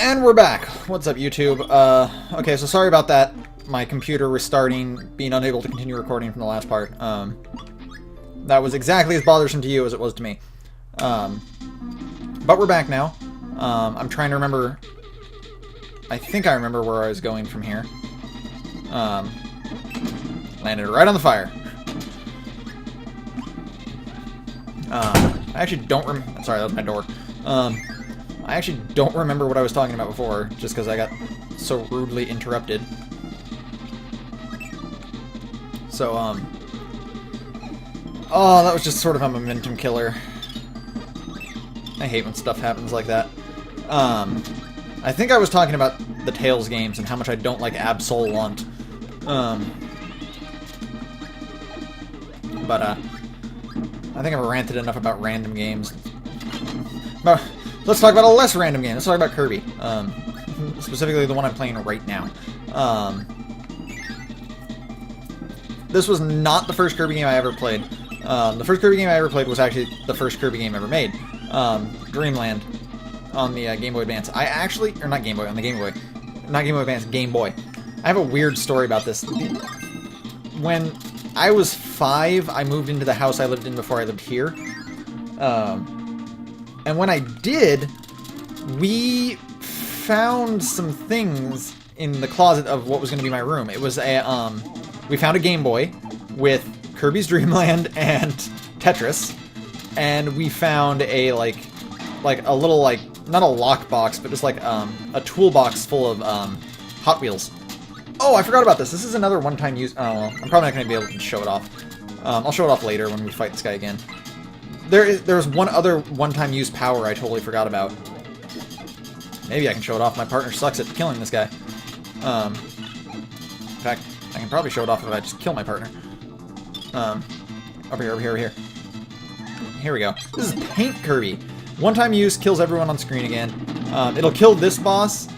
And we're back. What's up, YouTube? Okay, so sorry about that. My computer restarting, being unable to continue recording from the last part. That was exactly as bothersome to you as it was to me. But we're back now. I'm trying to remember... I think I remember where I was going from here. Landed right on the fire. I actually don't sorry, that was my door. I actually don't remember what I was talking about before, just because I got so rudely interrupted. So, oh, that was just sort of a momentum killer. I hate when stuff happens like that. I think I was talking about the Tales games and how much I don't like Absolunt. But, I think I've ranted enough about random games. But let's talk about a less random game. Let's talk about Kirby. Specifically the one I'm playing right now. This was not the first Kirby game I ever played. The first Kirby game I ever played was actually the first Kirby game ever made. Dreamland on the Game Boy Advance. I actually... Or not Game Boy, on the Game Boy. Not Game Boy Advance, Game Boy. I have a weird story about this. When I was 5, I moved into the house I lived in before I lived here. And when I did, we found some things in the closet of what was going to be my room. It was a, we found a Game Boy with Kirby's Dream Land and Tetris. And we found a, like a little, like, not a lockbox, but just like, a toolbox full of, Hot Wheels. Oh, I forgot about this. This is another one-time use. Oh, well, I'm probably not going to be able to show it off. I'll show it off later when we fight this guy again. There's one other one-time use power I totally forgot about. Maybe I can show it off. My partner sucks at killing this guy. In fact, I can probably show it off if I just kill my partner. Over here, over here, over here. Here we go. This is Paint Kirby. One-time use, kills everyone on screen again. It'll kill this boss,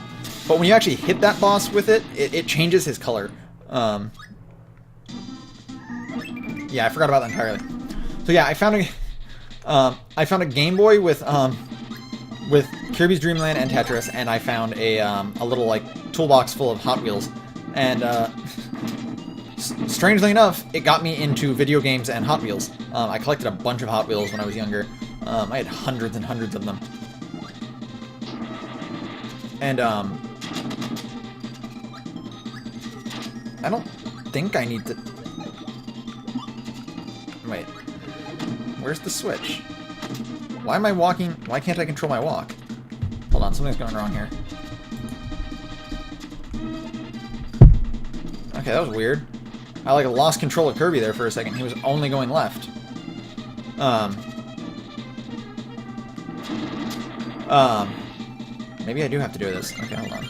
but when you actually hit that boss with it, it changes his color. Yeah, I forgot about that entirely. So yeah, I found a Game Boy with Kirby's Dream Land and Tetris, and I found a little like toolbox full of Hot Wheels. And strangely enough, it got me into video games and Hot Wheels. I collected a bunch of Hot Wheels when I was younger. I had hundreds and hundreds of them. And I don't think I need to... Wait. Where's the switch? Why am I walking? Why can't I control my walk? Hold on, something's going wrong here. Okay, that was weird. I like lost control of Kirby there for a second. He was only going left. Maybe I do have to do this. Okay, hold on.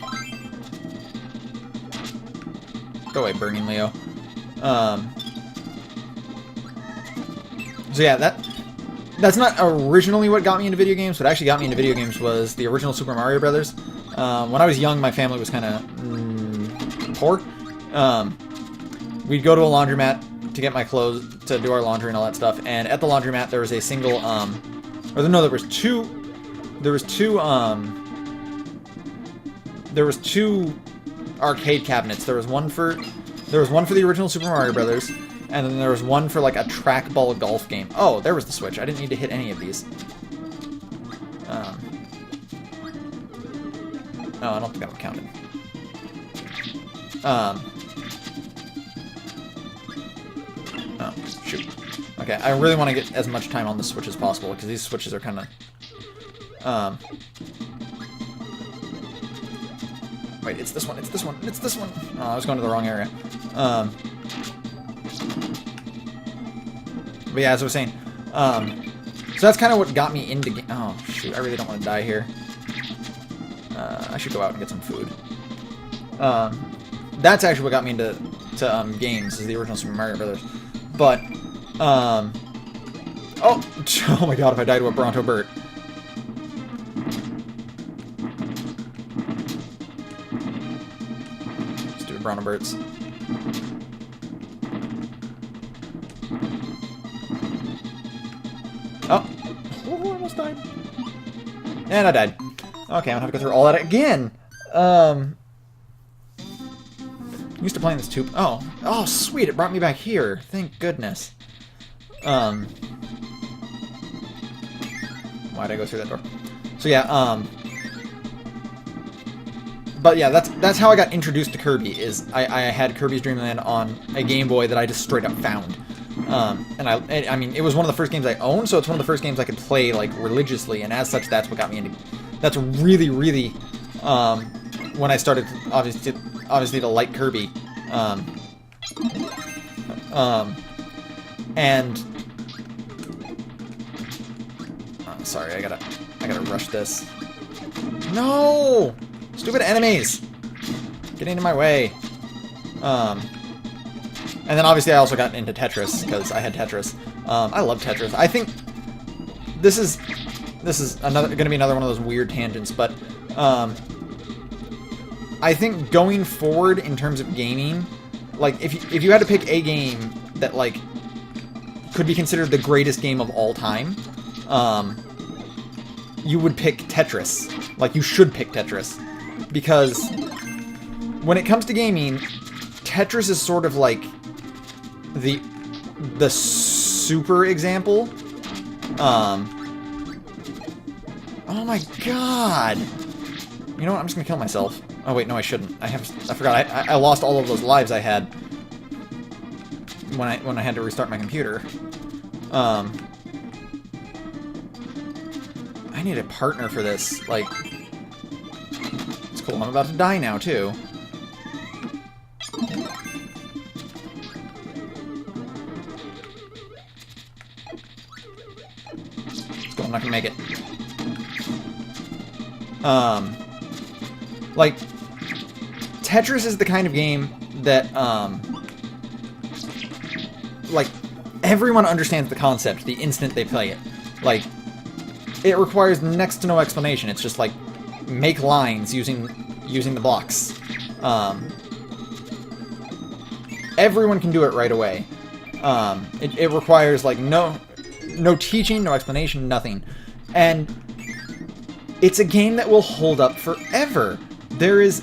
Go away, Burning Leo. So yeah, that's not originally what got me into video games. What actually got me into video games was the original Super Mario Brothers. When I was young, my family was kind of poor. We'd go to a laundromat to get my clothes, to do our laundry and all that stuff. And at the laundromat, there was a single, there was two arcade cabinets. There was one for the original Super Mario Brothers. And then there was one for, like, a trackball golf game. Oh, there was the switch. I didn't need to hit any of these. Oh, I don't think that would count it. Oh, shoot. Okay, I really want to get as much time on the switch as possible, because these switches are kind of... Wait, it's this one, it's this one, it's this one! Oh, I was going to the wrong area. But yeah, as I was saying, so that's kind of what got me into oh, shoot, I really don't want to die here. I should go out and get some food. That's actually what got me into games, is the original Super Mario Brothers. But, oh my god, if I died to a Bronto Burt. Stupid Bronto Burts. Oh, I almost died. And I died. Okay, I'm gonna have to go through all that again. I'm used to playing this too. Oh, sweet! It brought me back here. Thank goodness. Why'd I go through that door? So yeah, but yeah, that's how I got introduced to Kirby. Is I had Kirby's Dream Land on a Game Boy that I just straight up found. And I mean, it was one of the first games I owned, so it's one of the first games I could play like religiously, and as such, that's what got me into. That's really, really when I started obviously to like Kirby. And sorry, I gotta rush this. No, stupid enemies, get into my way. And then obviously I also got into Tetris because I had Tetris. I love Tetris. I think this is going to be another one of those weird tangents, but I think going forward in terms of gaming, like if you had to pick a game that like could be considered the greatest game of all time, you would pick Tetris. Like, you should pick Tetris, because when it comes to gaming, Tetris is sort of like the super example. Oh my god! You know what? I'm just gonna kill myself. Oh wait, no, I shouldn't. I forgot. I lost all of those lives I had when I had to restart my computer. I need a partner for this. Like, it's cool. I'm about to die now too. Let's go. I'm not gonna make it. Like, Tetris is the kind of game that, like, everyone understands the concept the instant they play it. Like, it requires next to no explanation. It's just, like, make lines using the blocks. Everyone can do it right away. It requires, like, no teaching, no explanation, nothing. And it's a game that will hold up forever. There is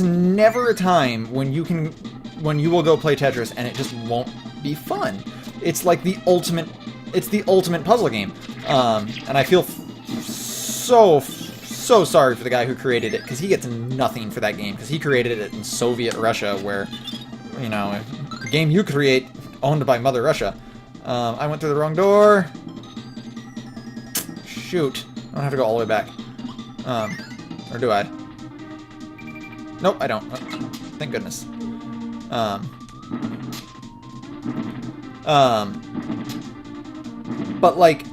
never a time when you will go play Tetris and it just won't be fun. It's like the ultimate puzzle game. And I feel so sorry for the guy who created it, because he gets nothing for that game, because he created it in Soviet Russia, where, you know, a game you create owned by Mother Russia. I went through the wrong door. Shoot. I don't have to go all the way back. Or do I? Nope, I don't. Thank goodness. But, like,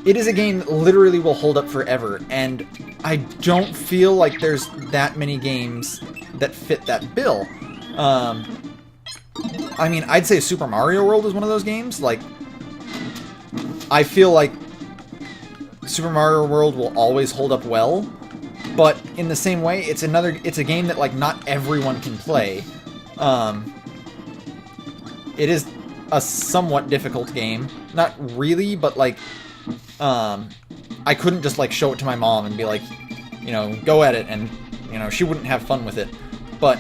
it is a game that literally will hold up forever, and I don't feel like there's that many games that fit that bill. I mean, I'd say Super Mario World is one of those games. Like, I feel like Super Mario World will always hold up well, but in the same way, it's a game that, like, not everyone can play. It is a somewhat difficult game. Not really, but, like, I couldn't just, like, show it to my mom and be like, you know, go at it, and, you know, she wouldn't have fun with it. But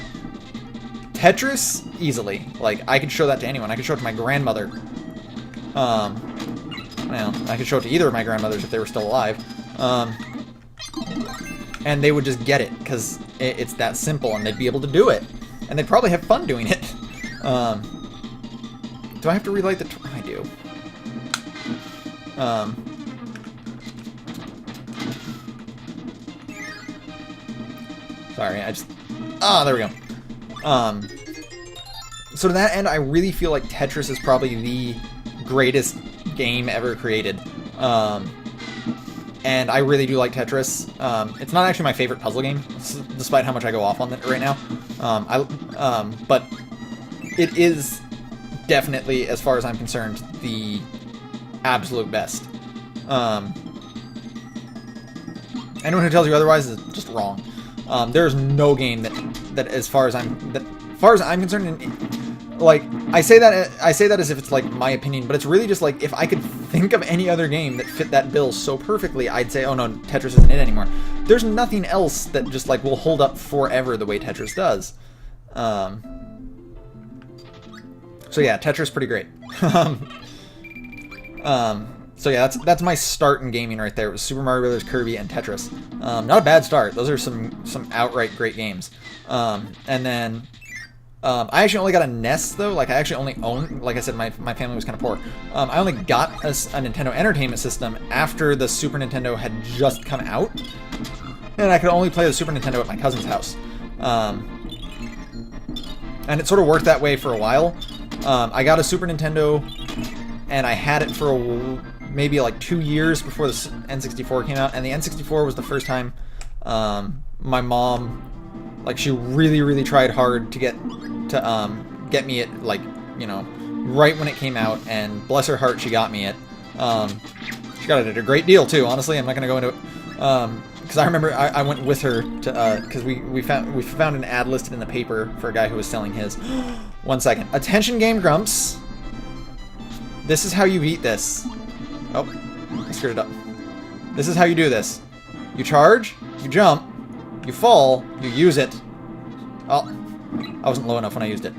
Tetris, easily. Like, I could show that to anyone. I could show it to my grandmother. Well, I could show it to either of my grandmothers if they were still alive. And they would just get it, because it's that simple, and they'd be able to do it. And they'd probably have fun doing it. Do I have to relight the... I do. Sorry, I just... Ah, there we go. So to that end, I really feel like Tetris is probably the greatest game ever created. And I really do like Tetris. It's not actually my favorite puzzle game, despite how much I go off on it right now. But it is definitely, as far as I'm concerned, the absolute best. Anyone who tells you otherwise is just wrong. There's no game that as far as I'm concerned, like, I say that as if it's like my opinion, but it's really just like, if I could think of any other game that fit that bill so perfectly, I'd say, oh no, Tetris isn't it anymore. There's nothing else that just like will hold up forever the way Tetris does. So yeah, Tetris pretty great. So yeah, that's my start in gaming right there. It was Super Mario Brothers, Kirby, and Tetris. Not a bad start. Those are some outright great games. And then I actually only got a NES though. Like I actually only owned, like I said, my family was kind of poor. I only got a Nintendo Entertainment System after the Super Nintendo had just come out, and I could only play the Super Nintendo at my cousin's house. And it sort of worked that way for a while. I got a Super Nintendo, and I had it for maybe like 2 years before the N64 came out, and the N64 was the first time my mom, like, she really tried hard to get me it, like, you know, right when it came out, and bless her heart, she got me it. She got it at a great deal too. Honestly, I'm not gonna go into it because I remember I went with her to because we found an ad listed in the paper for a guy who was selling his. 1 second, attention, Game Grumps. This is how you beat this. Oh, I screwed it up. This is how you do this. You charge, you jump, you fall, you use it. Oh, I wasn't low enough when I used it.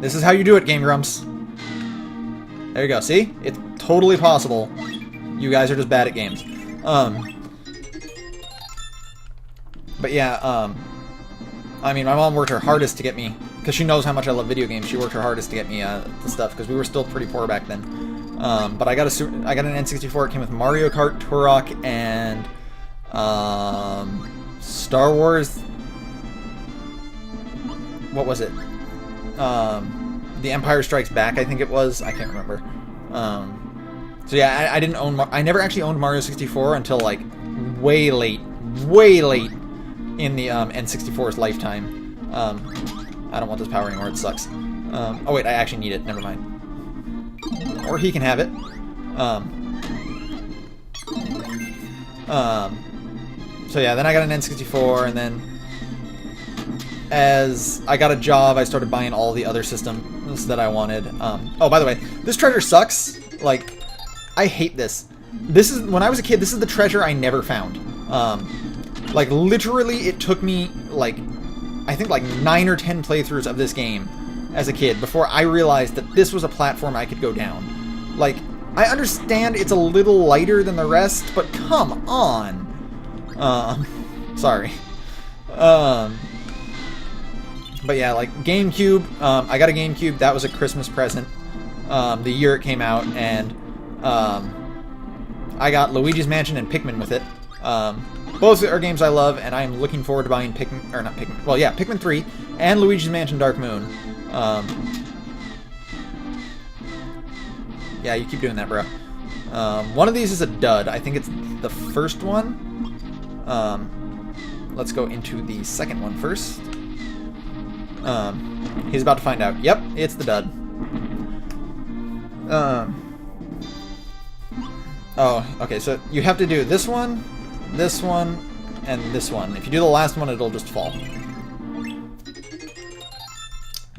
This is how you do it, Game Grumps. There you go. See? It's totally possible. You guys are just bad at games. But yeah, I mean, my mom worked her hardest to get me, because she knows how much I love video games. She worked her hardest to get me the stuff, because we were still pretty poor back then. But I got an N64. It came with Mario Kart, Turok, and Star Wars. What was it? The Empire Strikes Back, I think it was. I can't remember. So yeah, I didn't own. I never actually owned Mario 64 until like way late in the N64's lifetime. I don't want this power anymore. It sucks. Oh wait, I actually need it. Never mind. Or he can have it. So yeah, then I got an N64, and then as I got a job, I started buying all the other systems that I wanted. Oh, by the way, this treasure sucks. Like, I hate this. This is, when I was a kid, this is the treasure I never found. Like, literally, it took me, like, I think like 9 or 10 playthroughs of this game as a kid before I realized that this was a platform I could go down. Like, I understand it's a little lighter than the rest, but come on. Sorry. But yeah, like, GameCube, I got a GameCube. That was a Christmas present, the year it came out, and I got Luigi's Mansion and Pikmin with it. Both are games I love, and I am looking forward to buying Pikmin 3 and Luigi's Mansion Dark Moon. Yeah, you keep doing that, bro. One of these is a dud. I think it's the first one. Let's go into the second one first. He's about to find out. Yep, it's the dud. Oh, okay, so you have to do this one, and this one. If you do the last one, it'll just fall.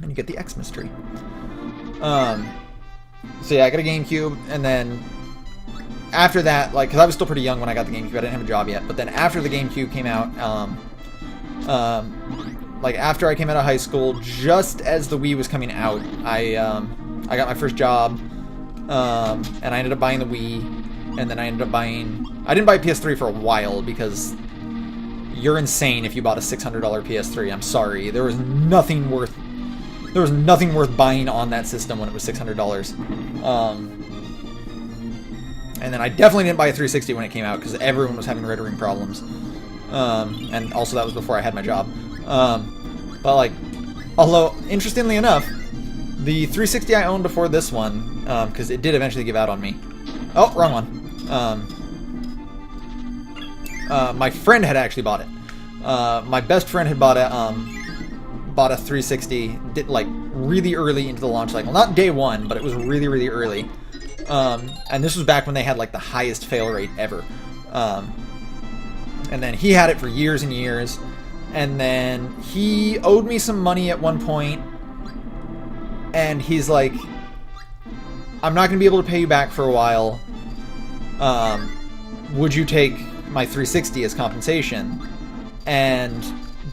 And you get the Xmas tree. So yeah, I got a GameCube, and then after that, like, because I was still pretty young when I got the GameCube, I didn't have a job yet, but then after the GameCube came out, like, after I came out of high school, just as the Wii was coming out, I got my first job, and I ended up buying the Wii, and then I ended up buying... I didn't buy a PS3 for a while, because you're insane if you bought a $600 PS3. I'm sorry. There was nothing worth buying on that system when it was $600. And then I definitely didn't buy a 360 when it came out, because everyone was having red ring problems. And also that was before I had my job. But like, although, interestingly enough, the 360 I owned before this one, because it did eventually give out on me. Oh, wrong one. My friend had actually bought it. My best friend had bought a 360, like really early into the launch cycle. Not day one, but it was really early. And this was back when they had like the highest fail rate ever. And then he had it for years and years. And then he owed me some money at one point, and he's like, I'm not going to be able to pay you back for a while. Would you take my 360 as compensation? And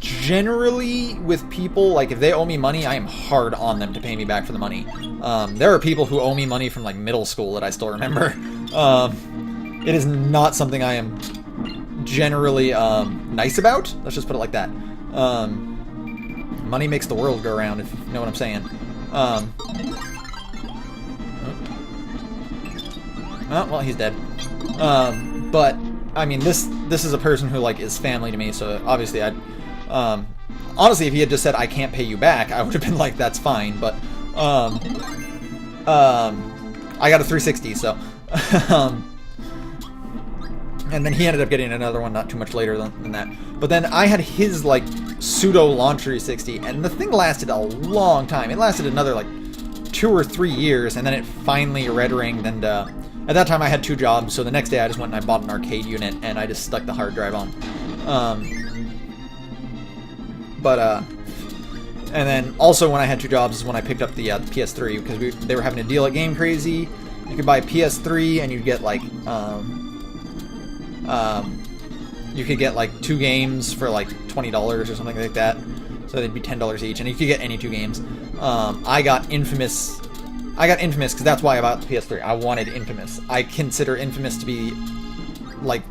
generally with people, like if they owe me money, I am hard on them to pay me back for the money. There are people who owe me money from like middle school that I still remember. It is not something I am generally nice about. Let's just put it like that. Money makes the world go around, if you know what I'm saying. Oh, well, he's dead. But I mean, this is a person who like is family to me, so obviously I'd honestly, if he had just said I can't pay you back, I would have been like, that's fine. But I got a 360, so and then he ended up getting another one not too much later than that. But then I had his like pseudo launch 360, and the thing lasted a long time. It lasted another like 2 or 3 years, and then it finally red ringed. And at that time I had 2 jobs, so the next day I just went and I bought an arcade unit and I just stuck the hard drive on. And then also when I had 2 jobs is when I picked up the PS3, because they were having a deal at Game Crazy. You could buy a PS3 and you'd get like you could get like 2 games for like $20 or something like that. So they'd be $10 each, and you could get any 2 games. I got Infamous because that's why I bought the PS3. I wanted Infamous. I consider Infamous to be like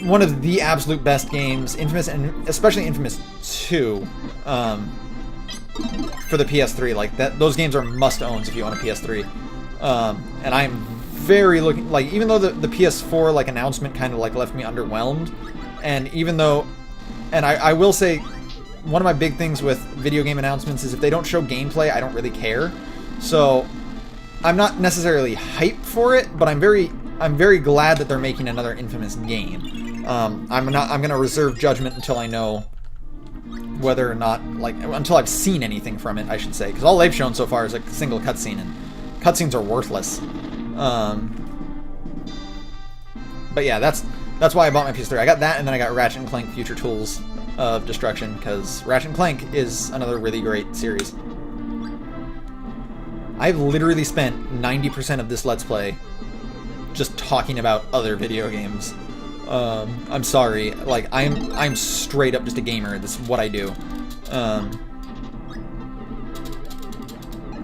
one of the absolute best games. Infamous, and especially Infamous 2 for the PS3. Like those games are must-owns if you own a PS3. And I am very looking, like, even though the PS4 like announcement kind of like left me underwhelmed, and even though, and I will say, one of my big things with video game announcements is if they don't show gameplay, I don't really care. So I'm not necessarily hyped for it, but I'm very glad that they're making another Infamous game. I'm gonna reserve judgment until I know whether or not, like, until I've seen anything from it, I should say, because all they've shown so far is like a single cutscene, and cutscenes are worthless. But yeah, that's why I bought my PS3. I got that, and then I got Ratchet & Clank Future Tools of Destruction, because Ratchet & Clank is another really great series. I've literally spent 90% of this Let's Play just talking about other video games. I'm sorry, like, I'm straight up just a gamer. This is what I do. I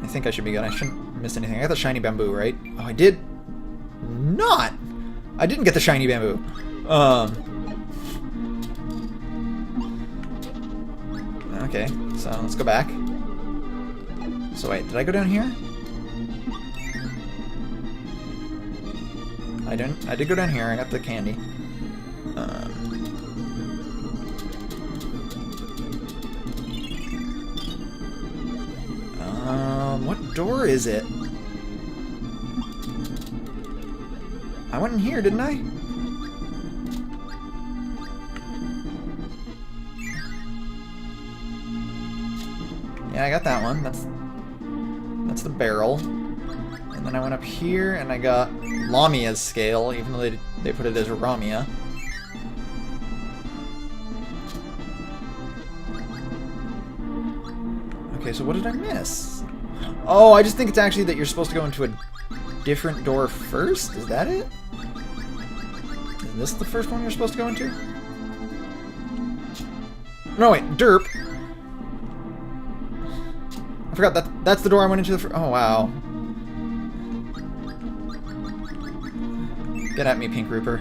think I should be good. I shouldn't miss anything. I got the shiny bamboo, right? Oh, I did not! I didn't get the shiny bamboo. Okay, so let's go back. So wait, did I go down here? I did go down here. I got the candy. What door is it? I went in here, didn't I? Yeah, I got that one. That's the barrel. And then I went up here and I got Lamia's scale, even though they put it as Ramia. Okay, so what did I miss? Oh, I just think it's actually that you're supposed to go into a different door first? Is that it? Is this the first one you're supposed to go into? No, wait, derp. I forgot that's the door I went into oh, wow. Get at me, Pink Rooper.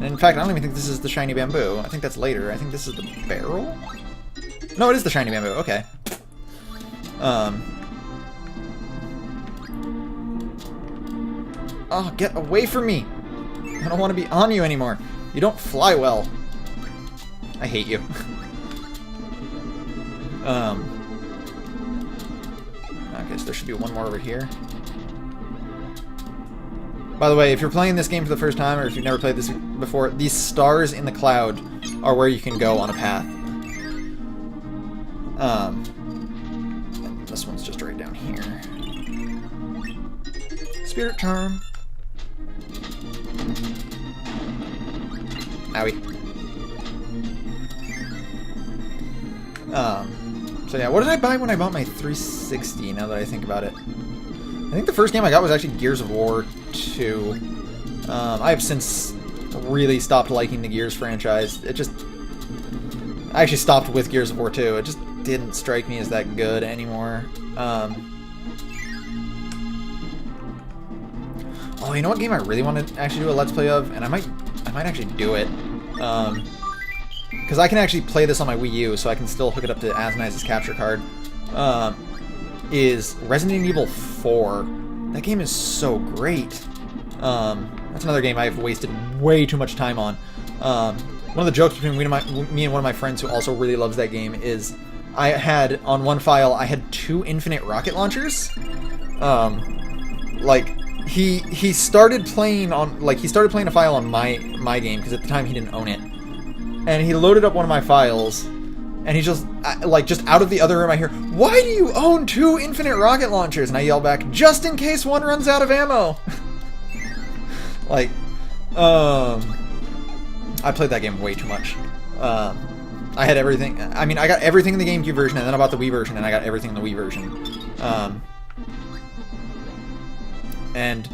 In fact, I don't even think this is the shiny bamboo. I think that's later. I think this is the barrel? No, it is the shiny bamboo. Okay. Oh, get away from me! I don't want to be on you anymore. You don't fly well. I hate you. Okay, so there should be one more over here. By the way, if you're playing this game for the first time, or if you've never played this before, these stars in the cloud are where you can go on a path. And this one's just right down here. Spirit Charm. Owie. So yeah, what did I buy when I bought my 360, now that I think about it? I think the first game I got was actually Gears of War 2. I have since really stopped liking the Gears franchise. It just... I actually stopped with Gears of War 2. It just didn't strike me as that good anymore. Oh, you know what game I really want to actually do a Let's Play of? And I might actually do it. Because I can actually play this on my Wii U, so I can still hook it up to Asnice's capture card. Is Resident Evil 4. That game is so great. That's another game I've wasted way too much time on. One of the jokes between me and one of my friends who also really loves that game is I had, on one file, I had 2 infinite rocket launchers. Like, he started playing on, like, he started playing a file on my game, because at the time he didn't own it. And he loaded up one of my files, and he just, like, just out of the other room I hear, "Why do you own 2 infinite rocket launchers?" And I yell back, "Just in case one runs out of ammo!" Like, I played that game way too much. I had everything, I mean, I got everything in the GameCube version, and then I bought the Wii version, and I got everything in the Wii version. And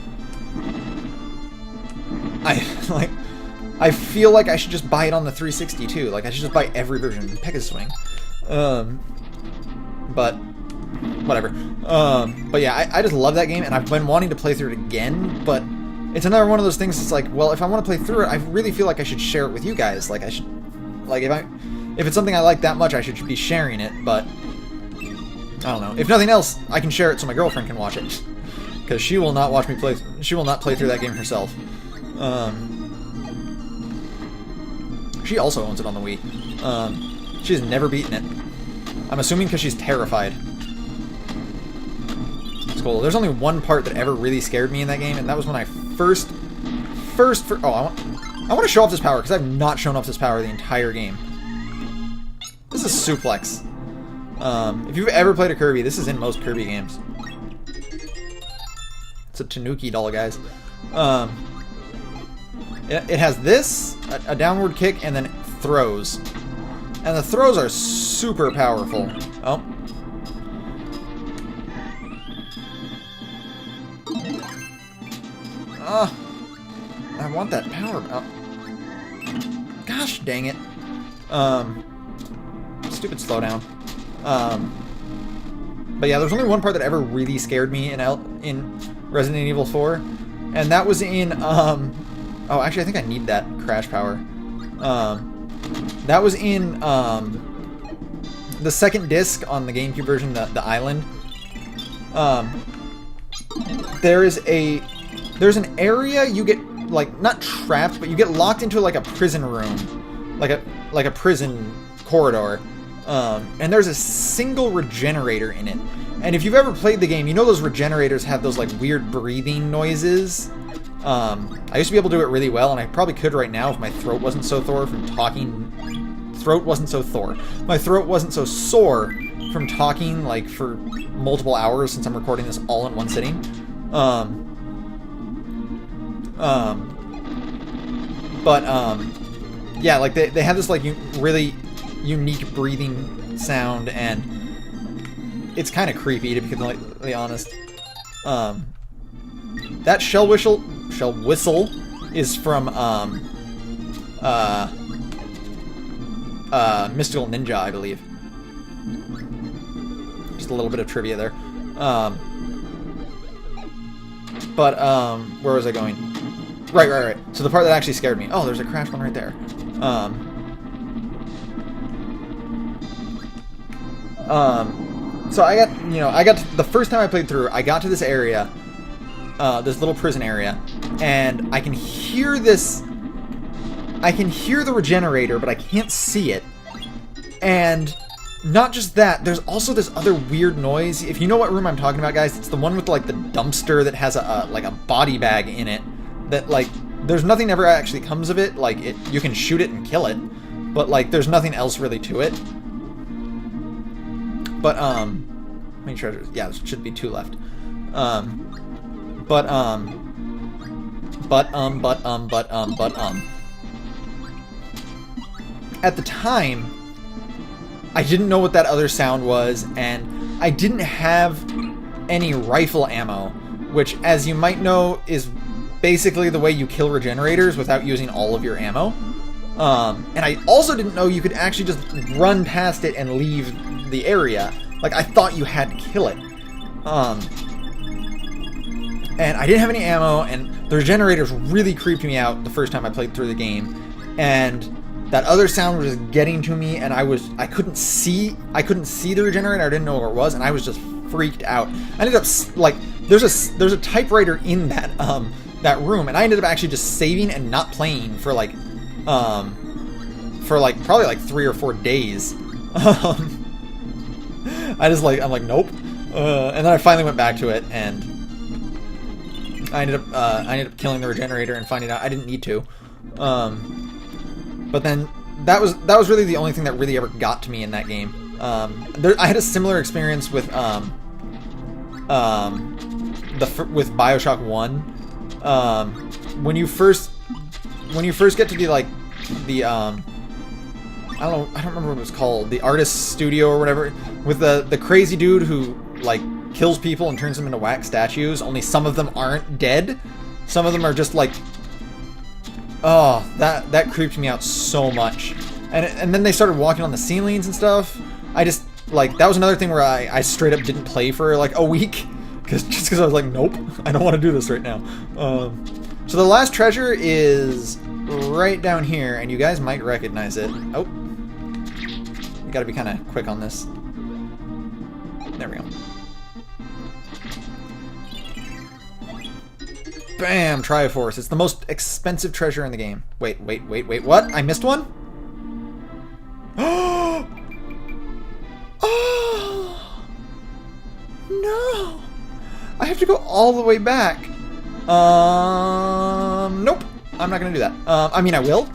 I feel like I should just buy it on the 360 too. Like, I should just buy every version. Pegasus Swing. But whatever. But yeah, I just love that game, and I've been wanting to play through it again, but it's another one of those things that's like, well, if I want to play through it, I really feel like I should share it with you guys. Like, I should, like, if it's something I like that much, I should be sharing it, but I don't know. If nothing else, I can share it so my girlfriend can watch it. Because she will not watch me play, she will not play through that game herself. She also owns it on the Wii. She's never beaten it. I'm assuming because she's terrified. It's cool. There's only one part that ever really scared me in that game, and that was when I first oh, I want to show off this power, because I've not shown off this power the entire game. This is Suplex. If you've ever played a Kirby, this is in most Kirby games. It's a Tanuki doll, guys. It has this, a downward kick, and then throws. And the throws are super powerful. Oh. I want that power. Oh. Gosh dang it. Stupid slowdown. But yeah, there's only one part that ever really scared me in Resident Evil 4, and that was in, oh, actually, I think I need that crash power. That was in, the second disc on the GameCube version, the Island. There's an area you get, like, not trapped, but you get locked into, like, a prison room. Like a prison corridor. And there's a single regenerator in it. And if you've ever played the game, you know those regenerators have those, like, weird breathing noises. I used to be able to do it really well, and I probably could right now if my throat wasn't so sore from talking. My throat wasn't so sore from talking, like, for multiple hours, since I'm recording this all in one sitting. Yeah, like, they have this, like, really unique breathing sound, and it's kind of creepy, to be completely honest. That shell whistle is from Mystical Ninja, I believe. Just a little bit of trivia there. Where was I going? Right. So the part that actually scared me. Oh, there's a crash one right there. So I got to, the first time I played through, I got to this area, this little prison area, and I can hear the regenerator, but I can't see it. And not just that, there's also this other weird noise. If you know what room I'm talking about, guys, it's the one with, like, the dumpster that has like a body bag in it. That, like, there's nothing ever actually comes of it. Like, you can shoot it and kill it, but, like, there's nothing else really to it. But, how many treasures? Yeah, there should be 2 left. At the time, I didn't know what that other sound was, and I didn't have any rifle ammo, which, as you might know, is basically the way you kill regenerators without using all of your ammo. And I also didn't know you could actually just run past it and leave the area. Like, I thought you had to kill it. And I didn't have any ammo, and the regenerators really creeped me out the first time I played through the game. And that other sound was just getting to me, and I couldn't see the regenerator. I didn't know where it was, and I was just freaked out. I ended up, like, there's a typewriter in that that room, and I ended up actually just saving and not playing for probably like 3 or 4 days. I'm like, nope. And then I finally went back to it, and I ended up killing the regenerator and finding out I didn't need to. But then that was really the only thing that really ever got to me in that game. I had a similar experience with with BioShock 1. When you first get to the I don't remember what it was called, the artist studio or whatever, with the crazy dude who like kills people and turns them into wax statues. Only some of them aren't dead. Some of them are just like, oh, that creeped me out so much. And then they started walking on the ceilings and stuff. I just, like, that was another thing where I straight up didn't play for like a week, just because I was like, nope, I don't want to do this right now. So the last treasure is right down here, and you guys might recognize it. Oh, you gotta be kind of quick on this. There we go. Bam! Triforce. It's the most expensive treasure in the game. Wait, what? I missed one? Oh! No! I have to go all the way back. Nope. I'm not gonna do that. I mean, I will.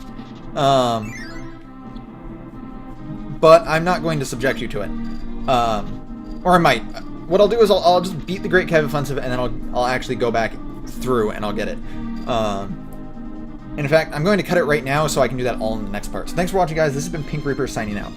But I'm not going to subject you to it. Or I might. What I'll do is I'll just beat the Great Cave Offensive, and then I'll actually go back through and I'll get it. And in fact, I'm going to cut it right now so I can do that all in the next part. So thanks for watching, guys. This has been Pink Reaper signing out.